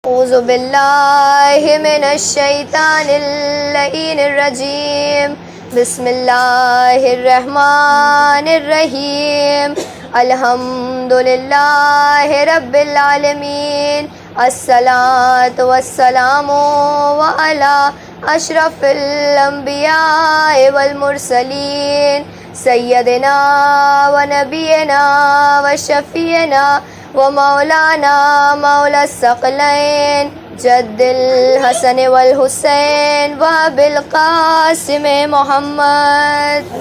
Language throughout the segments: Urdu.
اعوذ باللہ من الشیطان اللعین الرجیم بسم اللہ الرحمن الرحیم الحمدللہ رب العالمین الصلاۃ والسلام علی اشرف الانبیاء والمرسلین سیدنا و نبینا و شفیعنا ومولانا مولا الثقلین جد الحسن والحسین وبالقاسم محمد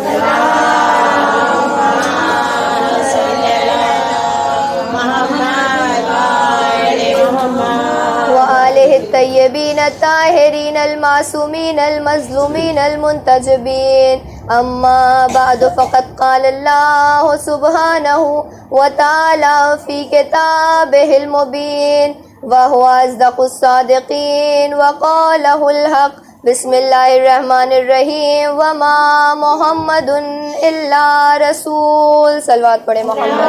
وآلہ الطیبین الطاہرین المعصومین المظلومین المنتجبین اما بعد فقد قال اللہ سبحانہ وتعالی فی کتابہ المبین وہو اصدق الصادقین وقالہ الحق بسم اللہ الرحمن الرحیم وما محمد الا رسول صلوات پڑھے محمد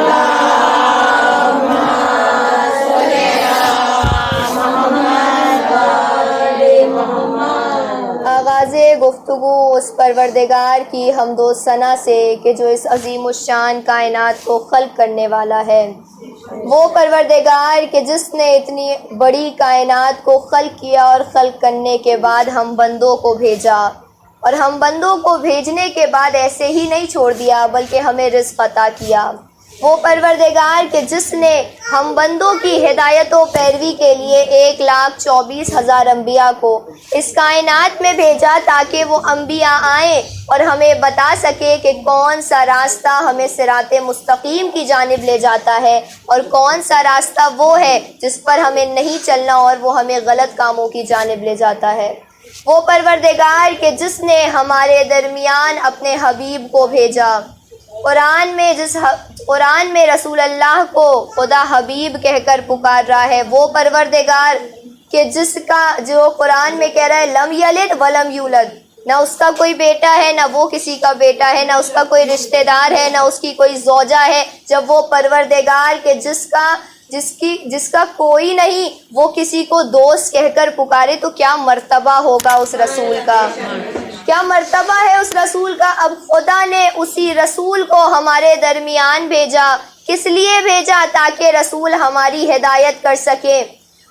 آغاز گفتگو اس پروردگار کی حمد و ثنا سے کہ جو اس عظیم الشان کائنات کو خلق کرنے والا ہے، وہ پروردگار کہ جس نے اتنی بڑی کائنات کو خلق کیا اور خلق کرنے کے بعد ہم بندوں کو بھیجا، اور ہم بندوں کو بھیجنے کے بعد ایسے ہی نہیں چھوڑ دیا بلکہ ہمیں رزق عطا کیا۔ وہ پروردگار کہ جس نے ہم بندوں کی ہدایت و پیروی کے لیے 1,24,000 انبیاء کو اس کائنات میں بھیجا تاکہ وہ انبیاء آئیں اور ہمیں بتا سکے کہ کون سا راستہ ہمیں صراط مستقیم کی جانب لے جاتا ہے اور کون سا راستہ وہ ہے جس پر ہمیں نہیں چلنا اور وہ ہمیں غلط کاموں کی جانب لے جاتا ہے۔ وہ پروردگار کہ جس نے ہمارے درمیان اپنے حبیب کو بھیجا، قرآن میں رسول اللہ کو خدا حبیب کہہ کر پکار رہا ہے، وہ پروردگار کہ جس کا جو قرآن میں کہہ رہا ہے لم یلد ولم یولد، نہ اس کا کوئی بیٹا ہے نہ وہ کسی کا بیٹا ہے، نہ اس کا کوئی رشتہ دار ہے نہ اس کی کوئی زوجہ ہے، جب وہ پروردگار کہ جس کا کوئی نہیں وہ کسی کو دوست کہہ کر پکارے تو کیا مرتبہ ہوگا اس رسول کا، کیا مرتبہ ہے اس رسول کا۔ اب خدا نے اسی رسول کو ہمارے درمیان بھیجا، کس لیے بھیجا؟ تاکہ رسول ہماری ہدایت کر سکے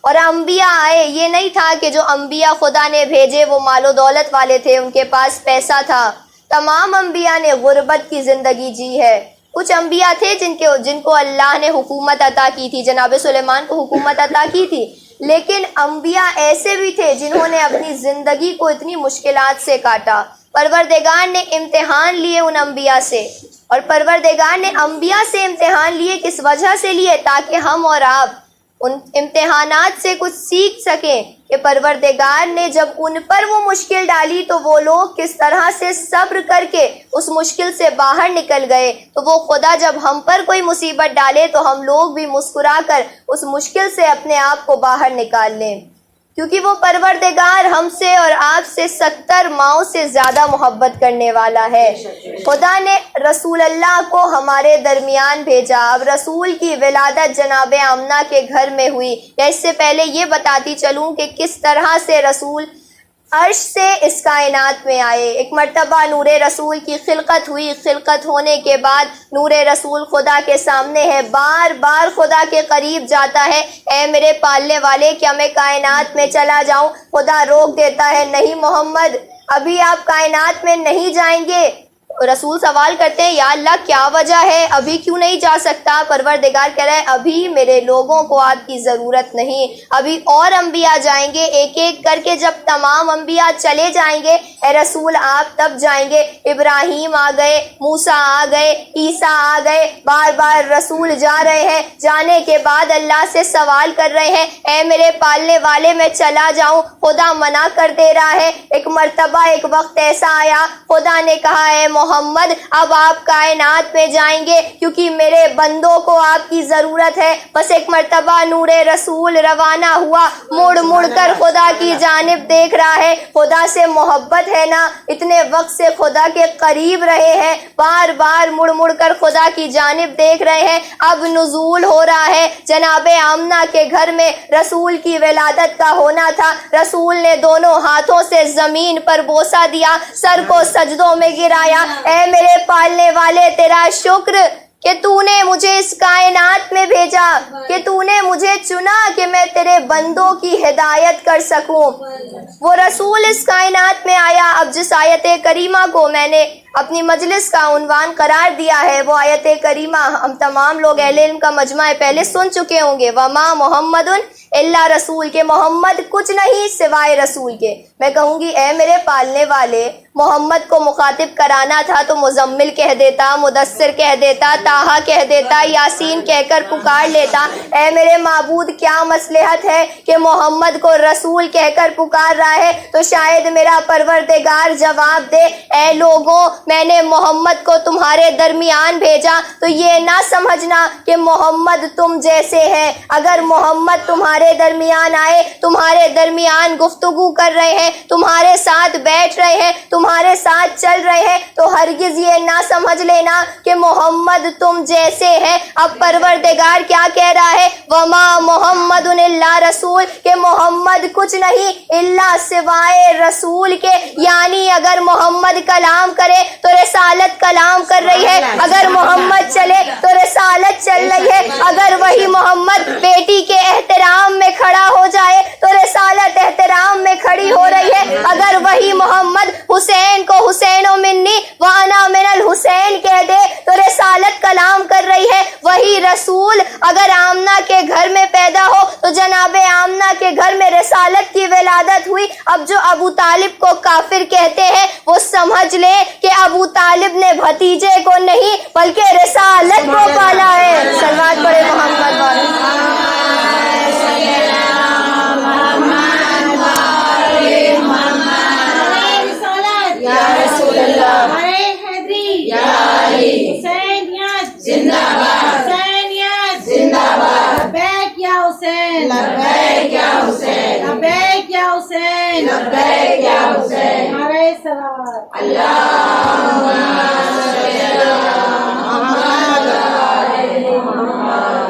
اور انبیاء آئے۔ یہ نہیں تھا کہ جو انبیاء خدا نے بھیجے وہ مال و دولت والے تھے، ان کے پاس پیسہ تھا۔ تمام انبیاء نے غربت کی زندگی جی ہے۔ کچھ انبیاء تھے جن کو اللہ نے حکومت عطا کی تھی، جناب سلیمان کو حکومت عطا کی تھی، لیکن انبیاء ایسے بھی تھے جنہوں نے اپنی زندگی کو اتنی مشکلات سے کاٹا۔ پروردگار نے امتحان لیے ان انبیاء سے، اور پروردگار نے انبیاء سے امتحان لیے کس وجہ سے لیے؟ تاکہ ہم اور آپ ان امتحانات سے کچھ سیکھ سکیں کہ پروردگار نے جب ان پر وہ مشکل ڈالی تو وہ لوگ کس طرح سے صبر کر کے اس مشکل سے باہر نکل گئے، تو وہ خدا جب ہم پر کوئی مصیبت ڈالے تو ہم لوگ بھی مسکرا کر اس مشکل سے اپنے آپ کو باہر نکال لیں، کیونکہ وہ پروردگار ہم سے اور آپ سے 70 ماؤں سے زیادہ محبت کرنے والا ہے۔ خدا نے رسول اللہ کو ہمارے درمیان بھیجا۔ اب رسول کی ولادت جناب آمنہ کے گھر میں ہوئی، یا اس سے پہلے یہ بتاتی چلوں کہ کس طرح سے رسول عرش سے اس کائنات میں آئے۔ ایک مرتبہ نور رسول کی خلقت ہوئی، خلقت ہونے کے بعد نور رسول خدا کے سامنے ہے، بار بار خدا کے قریب جاتا ہے، اے میرے پالنے والے کیا میں کائنات میں چلا جاؤں؟ خدا روک دیتا ہے، نہیں محمد ابھی آپ کائنات میں نہیں جائیں گے۔ رسول سوال کرتے ہیں یا اللہ کیا وجہ ہے، ابھی کیوں نہیں جا سکتا؟ پروردگار کہہ رہا ہے ابھی میرے لوگوں کو آپ کی ضرورت نہیں، ابھی اور انبیاء جائیں گے، ایک ایک کر کے جب تمام انبیاء چلے جائیں گے اے رسول آپ تب جائیں گے۔ ابراہیم آ گئے، موسیٰ آ گئے، عیسیٰ آ گئے، بار بار رسول جا رہے ہیں، جانے کے بعد اللہ سے سوال کر رہے ہیں اے میرے پالنے والے میں چلا جاؤں، خدا منع کر دے رہا ہے۔ ایک مرتبہ ایک وقت ایسا آیا خدا نے کہا اے محمد محمد اب آپ کائنات میں جائیں گے کیونکہ میرے بندوں کو آپ کی ضرورت ہے. بس ایک مرتبہ نور رسول روانہ ہوا, مڑ مڑ کر خدا کی جانب دیکھ رہا ہے. خدا سے محبت ہے نا, اتنے وقت سے خدا کے قریب رہے ہیں, بار بار مڑ مڑ کر خدا کی جانب دیکھ رہے ہیں. اب نزول ہو رہا ہے. جناب آمنہ کے گھر میں رسول کی ولادت کا ہونا تھا. رسول نے دونوں ہاتھوں سے زمین پر بوسہ دیا, سر کو سجدوں میں گرایا. اے میرے پالنے والے تیرا شکر کہ تو نے مجھے اس کائنات میں بھیجا, کہ تو نے مجھے چنا کہ میں تیرے بندوں کی ہدایت کر سکوں. وہ رسول اس کائنات میں آیا. اب جس آیت کریمہ کو میں نے اپنی مجلس کا عنوان قرار دیا ہے, وہ آیت کریمہ ہم تمام لوگ اہل علم کا مجمع پہلے سن چکے ہوں گے. وما محمد الا رسول, کے محمد کچھ نہیں سوائے رسول کے. میں کہوں گی اے میرے پالنے والے, محمد کو مخاطب کرانا تھا تو مزمل کہہ دیتا, مدثر کہہ دیتا, طٰہٰ کہہ دیتا, یاسین کہہ کر پکار لیتا. اے میرے معبود کیا مصلحت ہے کہ محمد کو رسول کہہ کر پکار رہا ہے؟ تو شاید میرا پروردگار جواب دے, اے لوگوں میں نے محمد کو تمہارے درمیان بھیجا تو یہ نہ سمجھنا کہ محمد تم جیسے ہیں. اگر محمد تمہارے درمیان آئے, تمہارے درمیان گفتگو کر رہے ہیں, تمہارے ساتھ بیٹھ رہے ہیں, تمہارے ساتھ چل رہے ہیں, تو ہرگز یہ نہ سمجھ لینا کہ محمد تم جیسے ہیں. اب پروردگار کیا کہہ رہا ہے؟ وما محمد الا رسول, کہ محمد کچھ نہیں الا سوائے رسول کے. یعنی اگر محمد کلام کرے تو رسالت کلام کر رہی ہے, اگر محمد چلے تو رسالت چل رہی ہے, اگر وہی محمد بیٹی کے احترام میں کھڑا ہو جائے تو رسالت احترام میں کھڑی ہو رہی ہے, اگر وہی محمد حسین کو حسین و منی وانا من الحسین کہہ دے تو رسالت کلام کر رہی ہے. وہی رسول اگر آمنہ کے گھر میں پیدا ہو تو جناب آمنہ کے گھر میں رسالت کی ولادت ہوئی. اب جو ابو طالب کو کافر کہتے ہیں وہ سمجھ لیں کہ ابو طالب نے بھتیجے کو نہیں بلکہ رسالت کو پالا ہے. صلوات پڑھے محمد والے.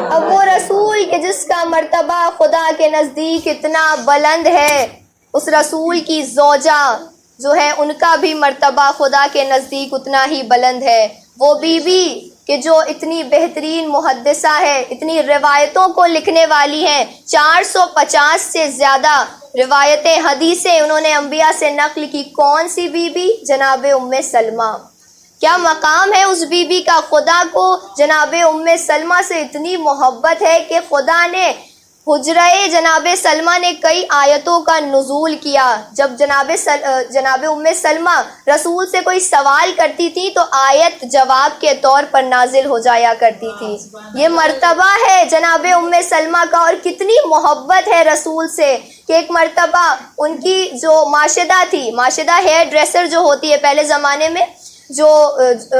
اب وہ رسول کہ جس کا مرتبہ خدا کے نزدیک اتنا بلند ہے, اس رسول کی زوجہ جو ہے ان کا بھی مرتبہ خدا کے نزدیک اتنا ہی بلند ہے. وہ بی بی کہ جو اتنی بہترین محدثہ ہے, اتنی روایتوں کو لکھنے والی ہیں, 450 سے زیادہ روایتیں حدیثیں انہوں نے انبیاء سے نقل کی. کون سی بی بی؟ جناب ام سلمہ. کیا مقام ہے اس بی بی کا؟ خدا کو جناب ام سلمہ سے اتنی محبت ہے کہ خدا نے حجرہ جناب سلمہ نے کئی آیتوں کا نزول کیا. جب جناب ام سلمہ رسول سے کوئی سوال کرتی تھی تو آیت جواب کے طور پر نازل ہو جایا کرتی تھی. یہ مرتبہ ہے جناب ام سلمہ کا, اور کتنی محبت ہے رسول سے کہ ایک مرتبہ ان کی جو ماشدہ تھی, ماشدہ ہیئر ڈریسر جو ہوتی ہے پہلے زمانے میں, جو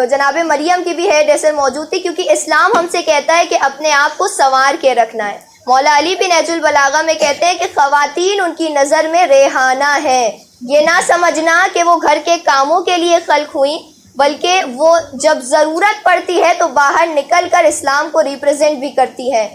جناب مریم کی بھی ہیئر ڈریسر موجود تھی, کیونکہ اسلام ہم سے کہتا ہے کہ اپنے آپ کو سنوار کے رکھنا ہے. مولا علی بھی نہج البلاغہ میں کہتے ہیں کہ خواتین ان کی نظر میں ریحانہ ہیں. یہ نہ سمجھنا کہ وہ گھر کے کاموں کے لیے خلق ہوئیں, بلکہ وہ جب ضرورت پڑتی ہے تو باہر نکل کر اسلام کو ریپرزینٹ بھی کرتی ہیں,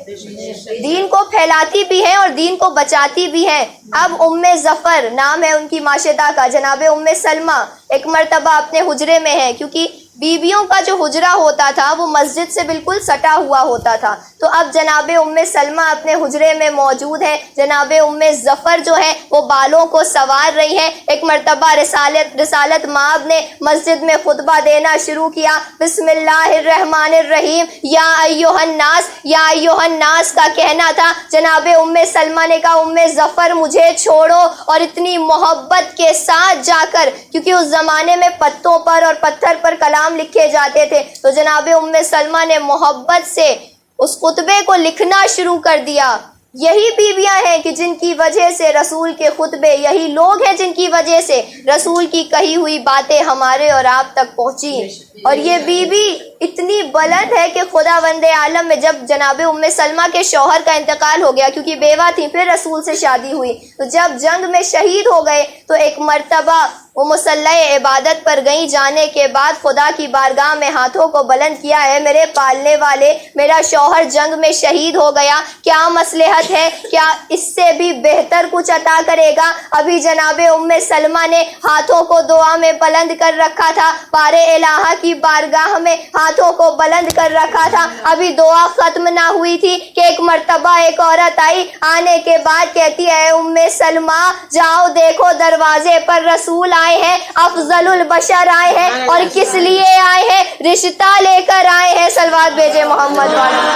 دین کو پھیلاتی بھی ہیں اور دین کو بچاتی بھی ہیں. اب ام ظفر نام ہے ان کی ماشدہ کا, جناب ام سلمہ ایک مرتبہ اپنے حجرے میں ہیں, کیونکہ بیویوں کا جو حجرہ ہوتا تھا وہ مسجد سے بالکل سٹا ہوا ہوتا تھا. تو اب جناب ام سلمہ اپنے حجرے میں موجود ہے. جناب ام ظفر جو ہے وہ بالوں کو سنوار رہی ہیں. ایک مرتبہ رسالت مآب نے مسجد میں خطبہ دینا شروع کیا. بسم اللہ الرحمن الرحیم, یا ایھا الناس, یا ایھا الناس کا کہنا تھا. جناب ام سلمہ نے کہا ام ظفر مجھے چھوڑو, اور اتنی محبت کے ساتھ جا کر, کیونکہ اس زمانے میں پتوں پر اور پتھر پر کلام لکھے جاتے تھے, تو جناب ام سلمہ نے محبت سے اس خطبے کو لکھنا شروع کر دیا. یہی بیویاں ہیں کہ جن کی وجہ سے رسول کے خطبے، یہی لوگ ہیں جن کی وجہ سے رسول کی کہی ہوئی باتیں ہمارے اور آپ تک پہنچی۔ اور یہ بیوی اتنی بلند ہے کہ خدا وند عالم میں جب جناب ام سلمہ کے شوہر کا انتقال ہو گیا، کیونکہ بیوہ تھی، پھر رسول سے شادی ہوئی، تو جب جنگ میں شہید ہو گئے تو ایک مرتبہ وہ مصلی عبادت پر گئیں، جانے کے بعد خدا کی بارگاہ میں ہاتھوں کو بلند کیا ہے، میرے پالنے والے، میرا شوہر جنگ میں شہید ہو گیا، کیا مصلحت ہے، کیا اس سے بھی بہتر کچھ عطا کرے گا؟ ابھی جناب ام سلمہ نے ہاتھوں کو دعا میں بلند کر رکھا تھا، بار الہ کی بارگاہ میں ہاتھوں کو بلند کر رکھا تھا، ابھی دعا ختم نہ ہوئی تھی کہ ایک مرتبہ ایک عورت آئی، آنے کے بعد کہتی ہے ام سلمہ جاؤ دیکھو دروازے پر رسول آئے ہیں، افضل البشر آئے ہیں، اور کس لیے آئے ہیں؟ رشتہ لے کر آئے ہیں۔ صلوات بھیجے محمد والا۔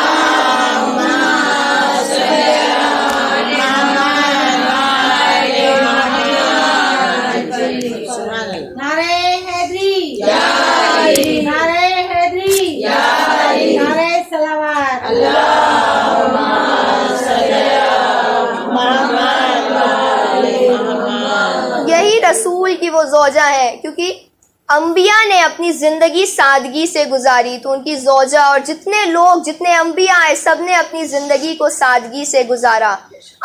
یہی رسول کی وہ زوجہ ہے، کیونکہ انبیاء نے اپنی زندگی سادگی سے گزاری، تو ان کی زوجہ اور جتنے لوگ، جتنے انبیاء آئے، سب نے اپنی زندگی کو سادگی سے گزارا۔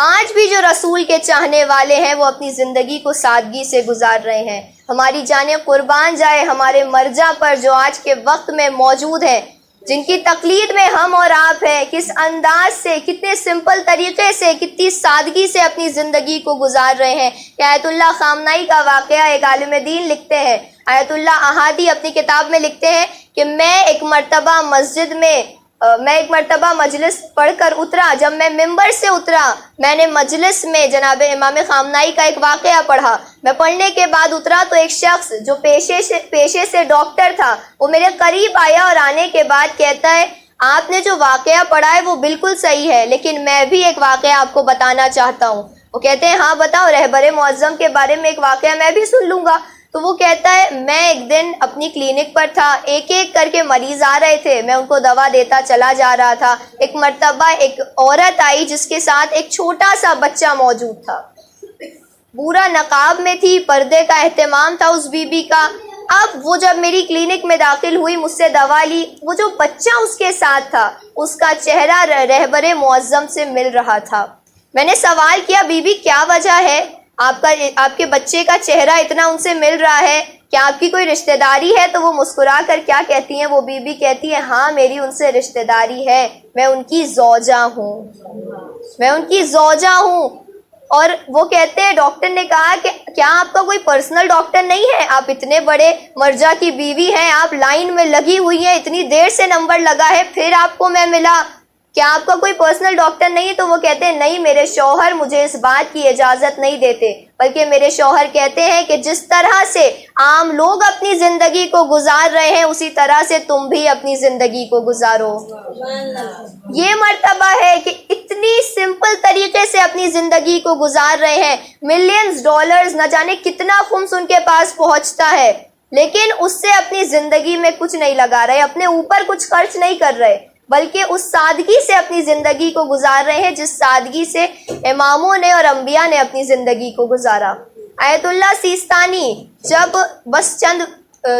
آج بھی جو رسول کے چاہنے والے ہیں وہ اپنی زندگی کو سادگی سے گزار رہے ہیں۔ ہماری جانیں قربان جائے ہمارے مرجع پر جو آج کے وقت میں موجود ہیں، جن کی تقلید میں ہم اور آپ ہیں، کس انداز سے، کتنے سمپل طریقے سے، کتنی سادگی سے اپنی زندگی کو گزار رہے ہیں۔ آیت اللہ خامنائی کا واقعہ ایک عالم دین لکھتے ہیں، آیت اللہ احادی اپنی کتاب میں لکھتے ہیں کہ میں ایک مرتبہ مجلس پڑھ کر اترا، جب میں ممبر سے اترا میں نے مجلس میں جناب امام خامنائی کا ایک واقعہ پڑھا۔ میں پڑھنے کے بعد اترا تو ایک شخص جو پیشے سے ڈاکٹر تھا وہ میرے قریب آیا، اور آنے کے بعد کہتا ہے آپ نے جو واقعہ پڑھا ہے وہ بالکل صحیح ہے، لیکن میں بھی ایک واقعہ آپ کو بتانا چاہتا ہوں۔ وہ کہتے ہیں ہاں بتاؤ، رہبر معظم کے بارے میں ایک واقعہ میں بھی سن لوں گا۔ تو وہ کہتا ہے میں ایک دن اپنی کلینک پر تھا، ایک ایک کر کے مریض آ رہے تھے، میں ان کو دوا دیتا چلا جا رہا تھا۔ ایک مرتبہ ایک عورت آئی جس کے ساتھ ایک چھوٹا سا بچہ موجود تھا، پورا نقاب میں تھی، پردے کا اہتمام تھا اس بی بی کا۔ اب وہ جب میری کلینک میں داخل ہوئی، مجھ سے دوا لی، وہ جو بچہ اس کے ساتھ تھا اس کا چہرہ رہبر معظم سے مل رہا تھا۔ میں نے سوال کیا بی بی کیا وجہ ہے، آپ کے بچے کا چہرہ اتنا ان سے مل رہا ہے، کیا آپ کی کوئی رشتہ داری ہے؟ تو وہ مسکرا کر کیا کہتی ہیں، وہ بی بی کہتی ہے ہاں میری ان سے رشتہ داری ہے، میں ان کی زوجہ ہوں۔ اور وہ کہتے ہیں ڈاکٹر نے کہا کہ کیا آپ کا کوئی پرسنل ڈاکٹر نہیں ہے؟ آپ اتنے بڑے مرجع کی بیوی ہیں، آپ لائن میں لگی ہوئی ہیں، اتنی دیر سے نمبر لگا ہے، پھر آپ کو میں ملا، کیا آپ کا کوئی پرسنل ڈاکٹر نہیں ہے؟ تو وہ کہتے ہیں نہیں، میرے شوہر مجھے اس بات کی اجازت نہیں دیتے، بلکہ میرے شوہر کہتے ہیں کہ جس طرح سے عام لوگ اپنی زندگی کو گزار رہے ہیں اسی طرح سے تم بھی اپنی زندگی کو گزارو۔ یہ مرتبہ ہے کہ اتنی سمپل طریقے سے اپنی زندگی کو گزار رہے ہیں، ملینز ڈالرز نہ جانے کتنا خمس ان کے پاس پہنچتا ہے، لیکن اس سے اپنی زندگی میں کچھ نہیں لگا رہے، اپنے اوپر کچھ خرچ نہیں کر رہے، بلکہ اس سادگی سے اپنی زندگی کو گزار رہے ہیں جس سادگی سے اماموں نے اور انبیاء نے اپنی زندگی کو گزارا۔ آیت اللہ سیستانی جب بس چند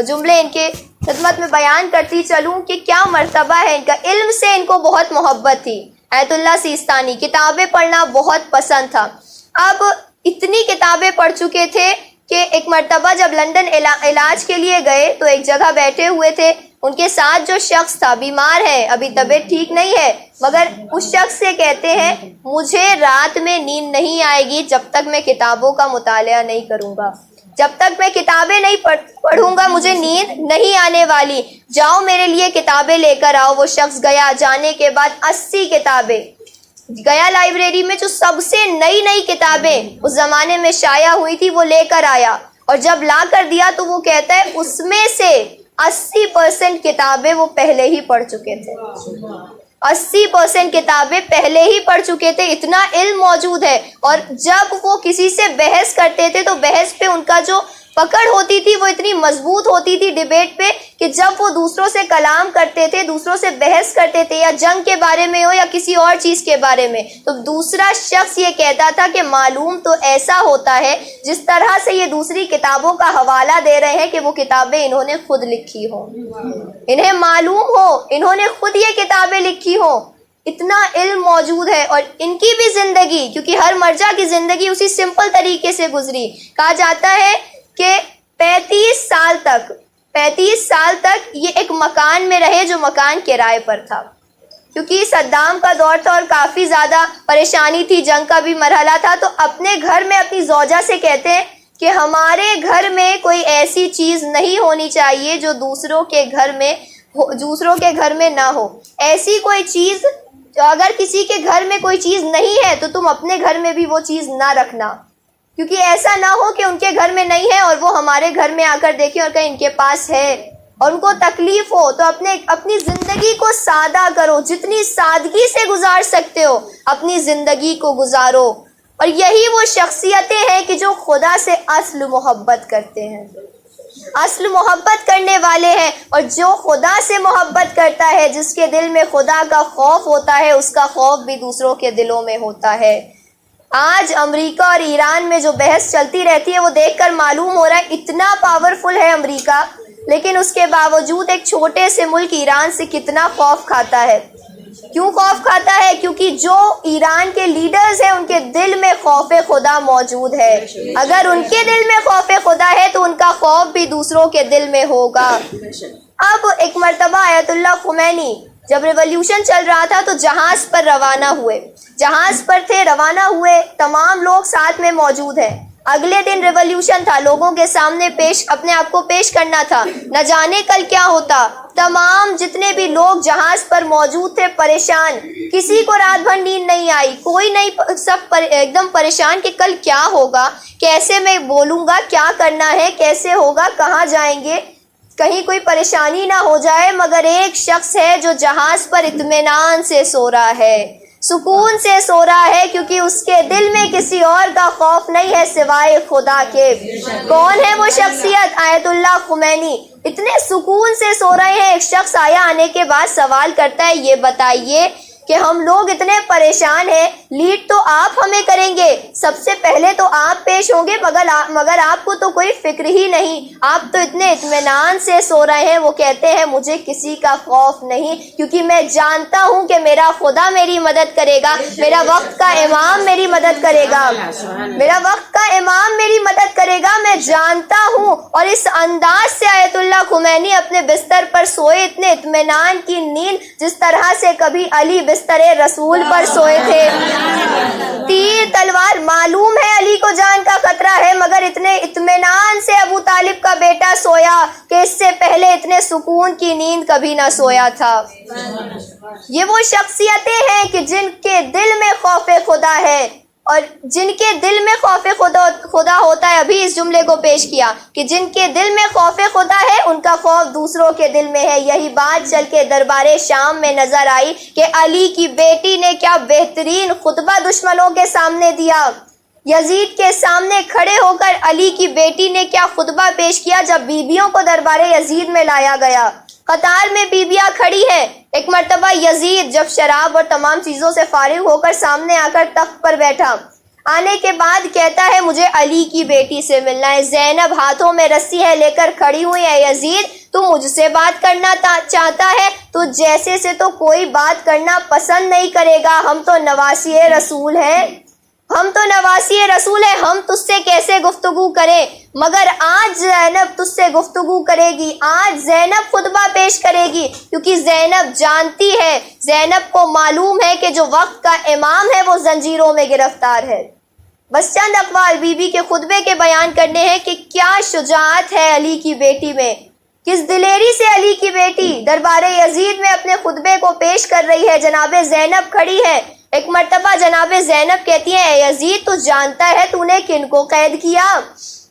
جملے ان کے خدمت میں بیان کرتی چلوں کہ کیا مرتبہ ہے ان کا، علم سے ان کو بہت محبت تھی۔ آیت اللہ سیستانی کتابیں پڑھنا بہت پسند تھا، اب اتنی کتابیں پڑھ چکے تھے کہ ایک مرتبہ جب لندن علاج کے لیے گئے تو ایک جگہ بیٹھے ہوئے تھے، ان کے ساتھ جو شخص تھا بیمار ہے، ابھی طبیعت ٹھیک نہیں ہے، مگر اس شخص سے کہتے ہیں مجھے رات میں نیند نہیں آئے گی جب تک میں کتابوں کا مطالعہ نہیں کروں گا، جب تک میں کتابیں نہیں پڑھوں گا مجھے نیند نہیں آنے والی، جاؤ میرے لیے کتابیں لے کر آؤ۔ وہ شخص گیا، جانے کے بعد 80 کتابیں گیا لائبریری میں، جو سب سے نئی کتابیں اس زمانے میں شائع ہوئی تھی وہ لے کر آیا، اور جب لا کر دیا تو وہ کہتا ہے اس میں سے 80% کتابیں وہ پہلے ہی پڑھ چکے تھے، 80% کتابیں پہلے ہی پڑھ چکے تھے، اتنا علم موجود ہے۔ اور جب وہ کسی سے بحث کرتے تھے تو بحث پہ ان کا جو پکڑ ہوتی تھی وہ اتنی مضبوط ہوتی تھی ڈیبیٹ پہ کہ جب وہ دوسروں سے کلام کرتے تھے، دوسروں سے بحث کرتے تھے، یا جنگ کے بارے میں ہو یا کسی اور چیز کے بارے میں، تو دوسرا شخص یہ کہتا تھا کہ معلوم تو ایسا ہوتا ہے جس طرح سے یہ دوسری کتابوں کا حوالہ دے رہے ہیں کہ وہ کتابیں انہوں نے خود لکھی ہوں، انہیں معلوم ہو انہوں نے خود یہ کتابیں لکھی ہوں، اتنا علم موجود ہے۔ اور ان کی بھی زندگی، کیونکہ ہر مرجع کی زندگی اسی سمپل طریقے سے گزری، کہا جاتا ہے کہ 35 سال تک یہ ایک مکان میں رہے جو مکان کرائے پر تھا، کیونکہ صدام کا دور تھا اور کافی زیادہ پریشانی تھی، جنگ کا بھی مرحلہ تھا، تو اپنے گھر میں اپنی زوجہ سے کہتے ہیں کہ ہمارے گھر میں کوئی ایسی چیز نہیں ہونی چاہیے جو دوسروں کے گھر میں نہ ہو، ایسی کوئی چیز، اگر کسی کے گھر میں کوئی چیز نہیں ہے تو تم اپنے گھر میں بھی وہ چیز نہ رکھنا، کیونکہ ایسا نہ ہو کہ ان کے گھر میں نہیں ہے اور وہ ہمارے گھر میں آ کر دیکھیں اور کہیں ان کے پاس ہے اور ان کو تکلیف ہو۔ تو اپنی زندگی کو سادہ کرو، جتنی سادگی سے گزار سکتے ہو اپنی زندگی کو گزارو، اور یہی وہ شخصیتیں ہیں کہ جو خدا سے اصل محبت کرتے ہیں، اصل محبت کرنے والے ہیں، اور جو خدا سے محبت کرتا ہے، جس کے دل میں خدا کا خوف ہوتا ہے، اس کا خوف بھی دوسروں کے دلوں میں ہوتا ہے۔ آج امریکہ اور ایران میں جو بحث چلتی رہتی ہے وہ دیکھ کر معلوم ہو رہا ہے اتنا پاورفل ہے امریکہ، لیکن اس کے باوجود ایک چھوٹے سے ملک ایران سے کتنا خوف کھاتا ہے۔ کیوں خوف کھاتا ہے؟ کیونکہ جو ایران کے لیڈرز ہیں ان کے دل میں خوف خدا موجود ہے، اگر ان کے دل میں خوف خدا ہے تو ان کا خوف بھی دوسروں کے دل میں ہوگا۔ اب ایک مرتبہ آیت اللہ خمینی جب ریولیوشن چل رہا تھا تو جہاز پر روانہ ہوئے، جہاز پر تھے، روانہ ہوئے، تمام لوگ ساتھ میں موجود ہیں۔ اگلے دن ریولیوشن تھا، لوگوں کے سامنے اپنے آپ کو پیش کرنا تھا، نہ جانے کل کیا ہوتا۔ تمام جتنے بھی لوگ جہاز پر موجود تھے پریشان، کسی کو رات بھر نیند نہیں آئی، کوئی نہیں، سب ایک دم پریشان کہ کل کیا ہوگا، کیسے میں بولوں گا، کیا کرنا ہے، کیسے ہوگا، کہاں جائیں گے، کہیں کوئی پریشانی نہ ہو جائے۔ مگر ایک شخص ہے جو جہاز پر اطمینان سے سو رہا ہے، سکون سے سو رہا ہے، کیونکہ اس کے دل میں کسی اور کا خوف نہیں ہے سوائے خدا کے۔ کون ہے وہ شخصیت؟ آیت اللہ خمینی۔ اتنے سکون سے سو رہے ہیں، ایک شخص آیا، آنے کے بعد سوال کرتا ہے، یہ بتائیے کہ ہم لوگ اتنے پریشان ہیں، لیڈ تو آپ ہمیں کریں گے، سب سے پہلے تو آپ پیش ہوں گے، مگر آپ کو تو کوئی فکر ہی نہیں، آپ تو اتنے اطمینان سے سو رہے ہیں۔ وہ کہتے ہیں مجھے کسی کا خوف نہیں، کیونکہ میں جانتا ہوں کہ میرا خدا میری مدد کرے گا، میرا وقت کا امام میری مدد کرے گا، میرا وقت کا امام میری مدد کرے گا، میں جانتا ہوں۔ اور اس انداز سے آیت اللہ خمینی اپنے بستر پر سوئے، اتنے اطمینان کی نیند جس طرح سے کبھی علی بستر رسول پر سوئے تھے۔ تیر تلوار، معلوم ہے علی کو جان کا خطرہ ہے، مگر اتنے اطمینان سے ابو طالب کا بیٹا سویا کہ اس سے پہلے اتنے سکون کی نیند کبھی نہ سویا تھا۔ یہ وہ شخصیتیں ہیں کہ جن کے دل میں خوف خدا ہے، اور جن کے دل میں خوف خدا ہوتا ہے، ابھی اس جملے کو پیش کیا کہ جن کے دل میں خوف خدا ہے ان کا خوف دوسروں کے دل میں ہے۔ یہی بات چل کے دربار شام میں نظر آئی کہ علی کی بیٹی نے کیا بہترین خطبہ دشمنوں کے سامنے دیا۔ یزید کے سامنے کھڑے ہو کر علی کی بیٹی نے کیا خطبہ پیش کیا جب بیویوں کو دربار یزید میں لایا گیا۔ قطار میں بیویاں کھڑی ہیں۔ ایک مرتبہ یزید جب شراب اور تمام چیزوں سے فارغ ہو کر سامنے آ کر تخت پر بیٹھا، آنے کے بعد کہتا ہے مجھے علی کی بیٹی سے ملنا ہے۔ زینب ہاتھوں میں رسی ہے لے کر کھڑی ہوئی ہے، یزید تو مجھ سے بات کرنا چاہتا ہے، تو جیسے سے تو کوئی بات کرنا پسند نہیں کرے گا، ہم تو نواسی رسول ہیں، ہم تو نواسی رسول ہیں، ہم تجھ سے کیسے گفتگو کریں۔ مگر آج زینب تجھ سے گفتگو کرے گی، آج زینب خطبہ پیش کرے گی، کیونکہ زینب جانتی ہے، زینب کو معلوم ہے کہ جو وقت کا امام ہے وہ زنجیروں میں گرفتار ہے۔ بس چند اقوال بی بی کے خطبے کے بیان کرنے ہیں کہ کیا شجاعت ہے علی کی بیٹی میں، کس دلیری سے علی کی بیٹی دربار یزید میں اپنے خطبے کو پیش کر رہی ہے۔ جناب زینب کھڑی ہے۔ ایک مرتبہ جناب زینب کہتی ہے اے یزید تو جانتا ہے تو نے کن کو قید کیا؟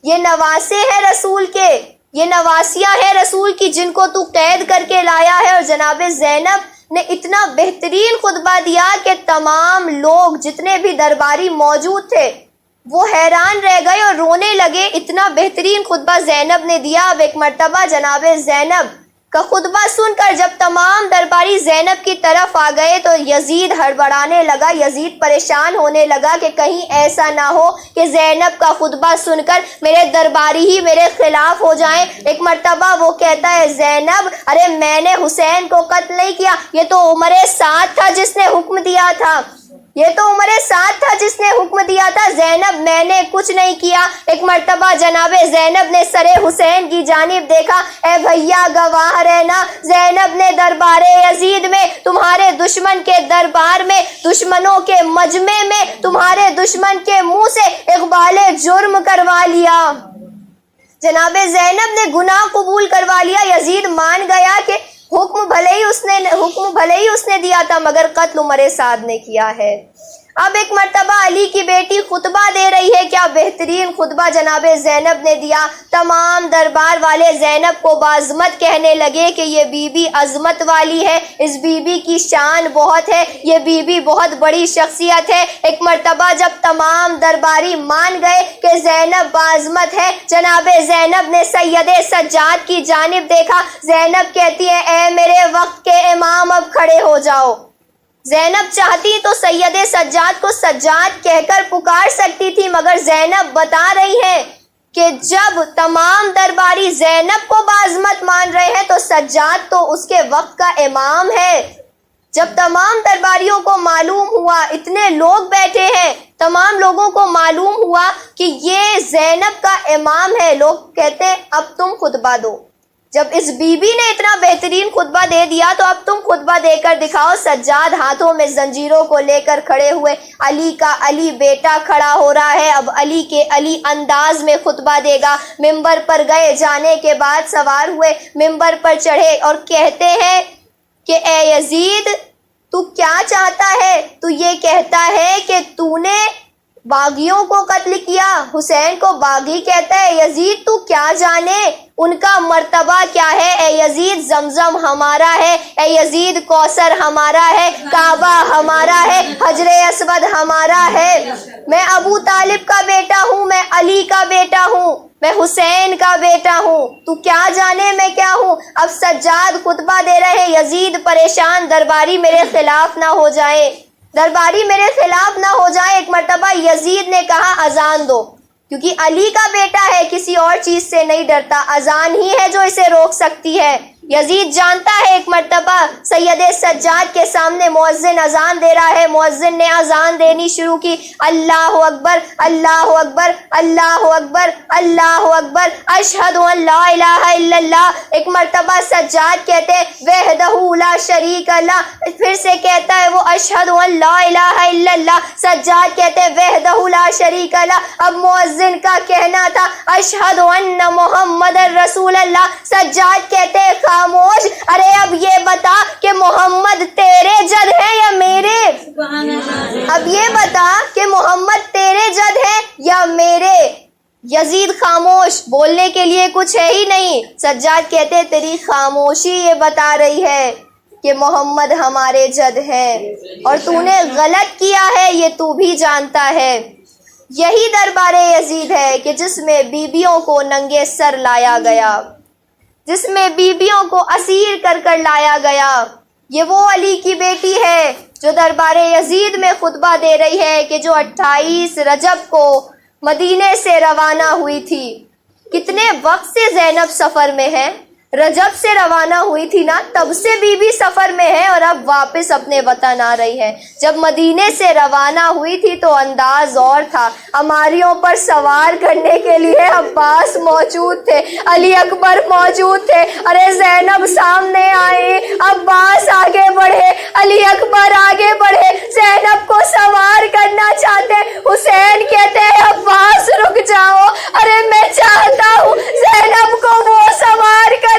یہ نواسے ہیں رسول کے، یہ نواسیاں ہیں رسول کی جن کو تو قید کر کے لایا ہے۔ اور جناب زینب نے اتنا بہترین خطبہ دیا کہ تمام لوگ جتنے بھی درباری موجود تھے وہ حیران رہ گئے اور رونے لگے. اتنا بہترین خطبہ زینب نے دیا. اب ایک مرتبہ جناب زینب کا خطبہ سن کر جب تمام درباری زینب کی طرف آ گئے تو یزید ہڑبڑانے لگا. یزید پریشان ہونے لگا کہ کہیں ایسا نہ ہو کہ زینب کا خطبہ سن کر میرے درباری ہی میرے خلاف ہو جائیں. ایک مرتبہ وہ کہتا ہے زینب ارے میں نے حسین کو قتل نہیں کیا, یہ تو عمر سعد تھا جس نے حکم دیا تھا, یہ تو عمر سعد تھا جس نے حکم دیا تھا. زینب میں نے کچھ نہیں کیا. ایک مرتبہ جناب زینب نے سر حسین کی جانب دیکھا. اے بھیا گواہ رہنا, زینب نے دربار یزید میں, تمہارے دشمن کے دربار میں, دشمنوں کے مجمع میں, تمہارے دشمن کے منہ سے اقبال جرم کروا لیا. جناب زینب نے گناہ قبول کروا لیا. یزید مان گیا کہ حکم بھلے ہی اس نے دیا تھا مگر قتل عمر سعد نے کیا ہے. اب ایک مرتبہ علی کی بیٹی خطبہ دے رہی ہے. کیا بہترین خطبہ جناب زینب نے دیا. تمام دربار والے زینب کو بعظمت کہنے لگے کہ یہ بی بی عظمت والی ہے, اس بی بی کی شان بہت ہے, یہ بی بی بہت بڑی شخصیت ہے. ایک مرتبہ جب تمام درباری مان گئے کہ زینب بعظمت ہے, جناب زینب نے سید سجاد کی جانب دیکھا. زینب کہتی ہے اے میرے وقت کے امام اب کھڑے ہو جاؤ. زینب چاہتی تو سید سجاد کو سجاد کہہ کر پکار سکتی تھی, مگر زینب بتا رہی ہے کہ جب تمام درباری زینب کو بعظمت مان رہے ہیں تو سجاد تو اس کے وقت کا امام ہے. جب تمام درباریوں کو معلوم ہوا, اتنے لوگ بیٹھے ہیں, تمام لوگوں کو معلوم ہوا کہ یہ زینب کا امام ہے, لوگ کہتے ہیں اب تم خطبہ دو. جب اس بی بی نے اتنا بہترین خطبہ دے دیا تو اب تم خطبہ دے کر دکھاؤ. سجاد ہاتھوں میں زنجیروں کو لے کر کھڑے ہوئے. علی کا علی بیٹا کھڑا ہو رہا ہے, اب علی کے علی انداز میں خطبہ دے گا. ممبر پر گئے, جانے کے بعد سوار ہوئے, ممبر پر چڑھے اور کہتے ہیں کہ اے یزید تو کیا چاہتا ہے. تو یہ کہتا ہے کہ تو نے باغیوں کو قتل کیا. حسین کو باغی کہتا ہے. یزید تو کیا جانے ان کا مرتبہ کیا ہے. اے یزید زمزم ہمارا ہے, اے یزید کوثر ہمارا ہے, کعبہ ہمارا ہے, حجر اسود ہمارا ہے. میں ابو طالب کا بیٹا ہوں, میں علی کا بیٹا ہوں, میں حسین کا بیٹا ہوں, تو کیا جانے میں کیا ہوں. اب سجاد خطبہ دے رہے ہیں. یزید پریشان, درباری میرے خلاف نہ ہو جائے, درباری میرے خلاف نہ ہو جائے. ایک مرتبہ یزید نے کہا اذان دو, کیونکہ علی کا بیٹا ہے, کسی اور چیز سے نہیں ڈرتا, اذان ہی ہے جو اسے روک سکتی ہے. یزید جانتا ہے. ایک مرتبہ سید سجاد کے سامنے مؤذن اذان دے رہا ہے. مؤذن نے اذان دینی شروع کی. اللہ اکبر, اللہ اکبر, اللہ اکبر, اللہ اکبر, اشہد ان لا الہ الا اللہ. ایک مرتبہ سجاد کہتے ہیں وحدہ لا شریک لہ, پھر سے کہتا ہے وہ اشہد ان لا الہ الا اللہ. سجاد کہتے ہیں وحدہ لا شریک لہ. اب مؤذن کا کہنا تھا اشہد ان محمد رسول اللہ. سجاد کہتے ہیں خاموش, ارے اب یہ بتا کہ محمد تیرے جد ہے یا میرے. اب یہ بتا کہ محمد تیرے جد ہے یا میرے. یزید خاموش, بولنے کے لیے کچھ ہے ہی نہیں. سجاد کہتے تیری خاموشی یہ بتا رہی ہے کہ محمد ہمارے جد ہے, اور تو نے غلط کیا ہے یہ تو بھی جانتا ہے. یہی دربار یزید ہے کہ جس میں بیبیوں کو ننگے سر لایا گیا, جس میں بیبیوں کو اسیر کر کر لایا گیا. یہ وہ علی کی بیٹی ہے جو دربار یزید میں خطبہ دے رہی ہے کہ جو 28 رجب کو مدینے سے روانہ ہوئی تھی. کتنے وقت سے زینب سفر میں ہے, رجب سے روانہ ہوئی تھی نا, تب سے بی بی سفر میں ہے اور اب واپس اپنے وطن آ رہی ہے. جب مدینے سے روانہ ہوئی تھی تو انداز اور تھا. ہماریوں پر سوار کرنے کے لیے عباس موجود تھے, علی اکبر موجود تھے. ارے زینب سامنے آئے, عباس آگے بڑھے, علی اکبر آگے بڑھے, زینب کو سوار کرنا چاہتے. حسین کہتے ہیں عباس رک جاؤ, ارے میں چاہتا ہوں زینب کو وہ سوار کرے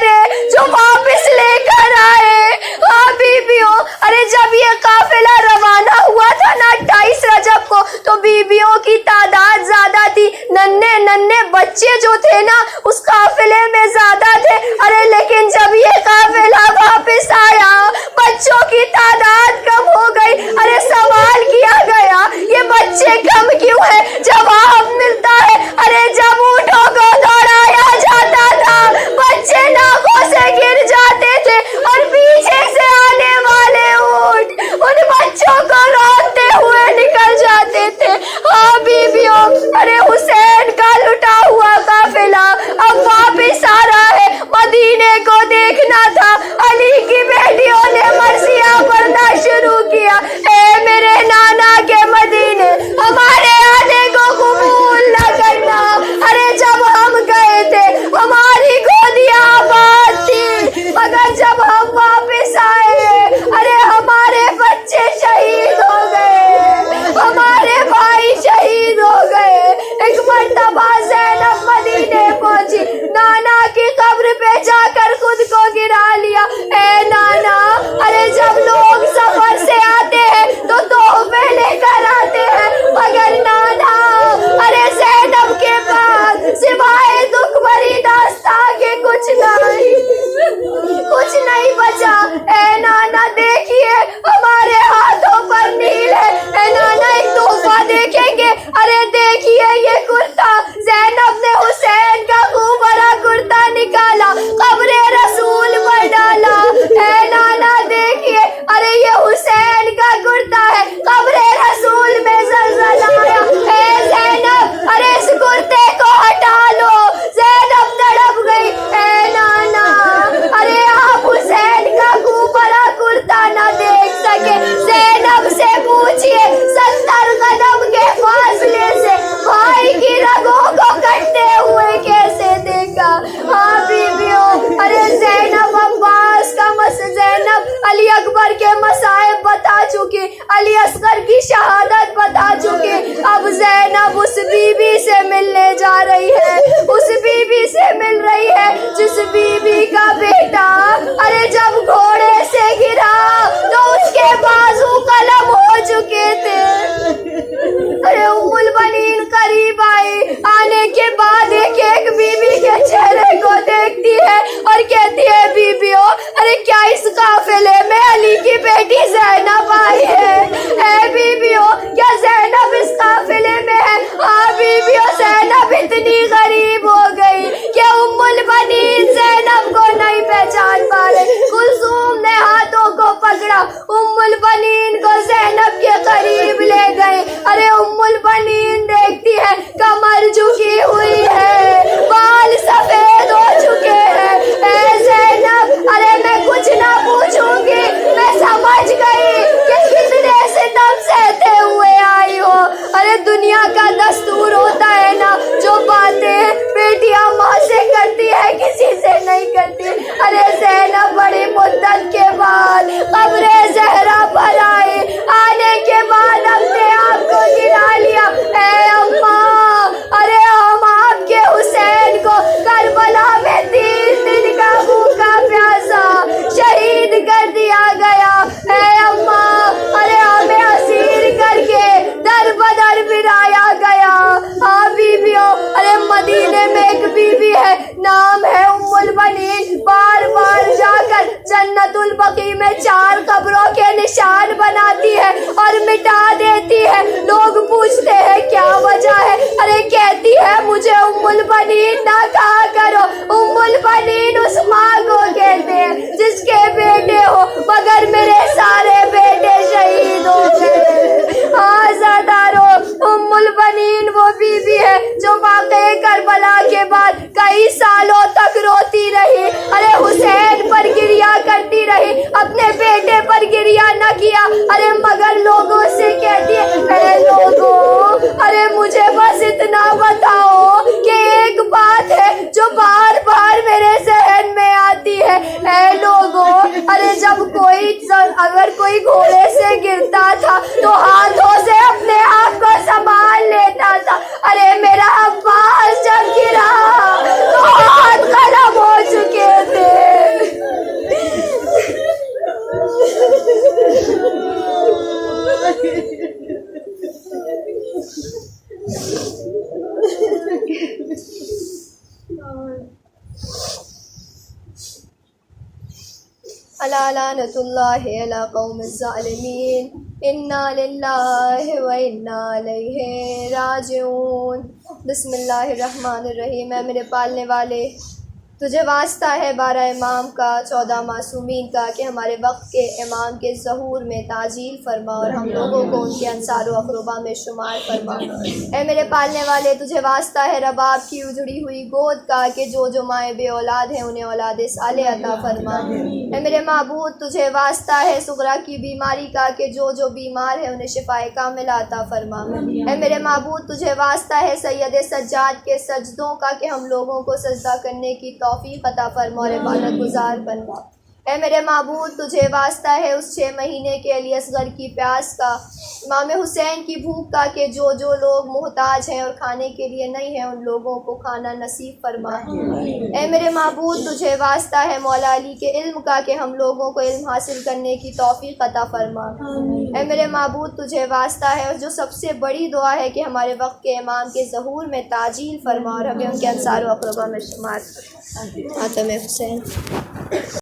جو واپس لے کر آئے. ہاں بیبیوں, ارے جب یہ قافلہ روانہ ہوا تھا نا 28 رجب کو تو بیبیوں کی تعداد زیادہ تھی, ننھے بچے جو تھے نا اس قافلے میں زیادہ تھے. ارے لیکن جب یہ قافلہ واپس آیا بچوں کی تعداد کم ہو گئی. ارے سوال کیا گیا یہ بچے کم کیوں ہیں؟ جواب کو روتے ہوئے نکل جاتے تھے۔ ہاں بیویوں، ارے حسین کا لٹا ہوا قافلہ اب واپس آ رہا ہے، مدینے کو دیکھنا تھا۔ علی کی بیٹیوں نے مرثیہ پڑھنا شروع کیا، اے میرے نانا کے مدینے، ہمارے آنے کو قبول نہ کرنا۔ ارے جب ہم گئے تھے ہماری گودیاں آباد تھی، مگر جب ہم واپس آئے ارے ہمارے بچے شہید ہو گئے، ہمارے بھائی شہید ہو گئے۔ ایک مرتبہ زینب مدینے پہنچی، نانا کی قبر پہ جا کر خود کو گرا لیا، اے نانا، ارے جب لوگ سفر سے آتے ہیں تو تحفے لے کر آتے ہیں، مگر نانا ارے زینب کے پاس سوائے دکھ بھری داستان کے کچھ نہیں بچا۔ اے نانا دیکھیے ہمارے ہاتھوں پر نیل ہے، اے نانا ایک تحفہ دیکھیں گے؟ ارے دیکھیے یہ کرتا، زینب نے حسین کا خوب بڑا کرتا نکالا، قبر رسول پر ڈالا۔ اے نانا دیکھیے، ارے یہ حسین کا کرتا ہے، قبر رسول میں زلزلہ آیا۔ اے زینب، ارے اس کرتے کو ہٹا لو۔ زینب تڑپ گئی، اے نانا، ارے آپ حسین کا خوب بڑا کرتا نہ دیکھ سکے؟ زینب سے پوچھئے 70 قدم کے فاصلے سے بھائی کی رگوں کو کٹتے ہوئے کیسے دیکھا؟ ہاں بیویوں، ارے زینب عباس کا زینب علی اکبر کے مصائب بتا چکی، علی اصغر کی شہادت بتا چکی، اب زینب اس بی بی سے ملنے جا رہی ہے، اس بی بی سے مل رہی ہے جس بی بی کا بیٹا ارے جب گھوڑے سے گرا تو اس کے بازو قلم ہو چکے تھے۔ ارے ام البنین قریب آئی، آنے کے بعد ایک ایک بی بی کے چہرے کو دیکھتی ہے اور کہتی ہے بیویوں، ارے کیا اس قافلے میں علی کی بیٹی زینب آئی ہے؟ اے بیویوں، کیا زینب اس قافلے میں ہے؟ ہاں بیویوں، زینب اتنی غریب ہو گئی کہ ام البنین زینب کو نہیں پہچان پا رہے۔ کلثوم نے ہاتھوں کو پکڑا، ام البنین کو زینب کے قریب لے گئے۔ ارے ام البنین دیکھتی ہے کمر جھکی ہوئی ہے، بال سفید ہو چکے ہیں۔ اے زینب، ارے میں کچھ نہ پوچھوں گی، میں سمجھ گئی کہ کتنے ستم سہتے ہوئے آئی ہو۔ ارے دنیا کا دستور ہوتا ہے نا، جو باتیں بیٹیاں ماں سے کرتی ہے کسی سے نہیں کرتی۔ ارے زینب بڑی مدت کے بعد قبر زہرا پر آئی، آنے کے بعد اپنے آپ کو گرا لیا، اے اماں، ارے ہم آپ کے حسین کو کربلا میں 3 دن کا بھوکا پیاسا شہید کر دیا گیا۔ اے اماں، ارے ہمیں اسیر کر کے در بدر پھرایا گیا۔ ہاں بیویوں، ارے مدینے میں ایک بی بی ہے، نام ہے ام البنین، بار بار جا کر جنت البقیع میں 4 قبروں کے نشان بناتی ہے اور مٹا دیتی ہے۔ لوگ پوچھتے ہیں کیا وجہ ہے؟ ارے کہتی ہے مجھے ام البنین نہ کہا کرو، ام البنین اس ماں کو کہتے ہیں جس کے بیٹے ہو، مگر میرے سارے بیٹے شہید ہو گئے۔ ہاں زادارو، ام البنین وہ بی بی ہے جو واقعے کربلا کے بعد کئی سالوں تک روتی رہی، ارے حسین پر گریا کرتی رہی، اپنے بیٹے پر گریا نہ کیا، ارے مگر لوگوں سے کہتی ہے اے لوگوں، ارے مجھے بس اتنا بتاؤ کہ ایک بات ہے جو بار بار میرے ذہن میں آتی ہے، اے لوگوں، ارے جب اگر کوئی گھوڑے سے گرتا تھا تو ہاتھوں سے اپنے آپ کو سنبھال لیتا تھا، ارے میرا عباس جب گرا تو ہاتھ قلم ہو چکے تھے۔ الا لعنۃ اللہ علی قوم الظالمین، انا للہ و انا الیہ راجعون۔ بسم اللہ الرحمن الرحیم۔ اے میرے پالنے والے، تجھے واسطہ ہے 12 امام کا 14 معصومین کا کہ ہمارے وقت کے امام کے ظہور میں تعجیل فرما اور ہم لوگوں کو ان کے انصار و اقربا میں شمار فرما۔ اے میرے پالنے والے تجھے واسطہ ہے رباب کی اجڑی ہوئی گود کا کہ جو مائیں بے اولاد ہیں انہیں اولاد صالح عطا فرما۔ اے میرے معبود تجھے واسطہ ہے صغرا کی بیماری کا کہ جو بیمار ہے انہیں شفائے کاملہ عطا فرما۔ اے میرے معبود تجھے واسطہ ہے سید سجاد کے سجدوں کا کہ ہم لوگوں کو سجدہ کرنے کی توفیق عطا فرما اور عبادت گزار بنوا۔ اے میرے معبود تجھے واسطہ ہے اس 6 مہینے کے علی اصغر کی پیاس کا، امام حسین کی بھوک کا کہ جو لوگ محتاج ہیں اور کھانے کے لیے نہیں ہیں ان لوگوں کو کھانا نصیب فرما۔ اے میرے معبود تجھے واسطہ ہے مولا علی کے علم کا کہ ہم لوگوں کو علم حاصل کرنے کی توفیق عطا فرما۔ اے میرے معبود تجھے واسطہ ہے اور جو سب سے بڑی دعا ہے کہ ہمارے وقت کے امام کے ظہور میں تعجیل فرما اور ہمیں ان کے انصار و اقربا میں شمار۔ خاتم حسین۔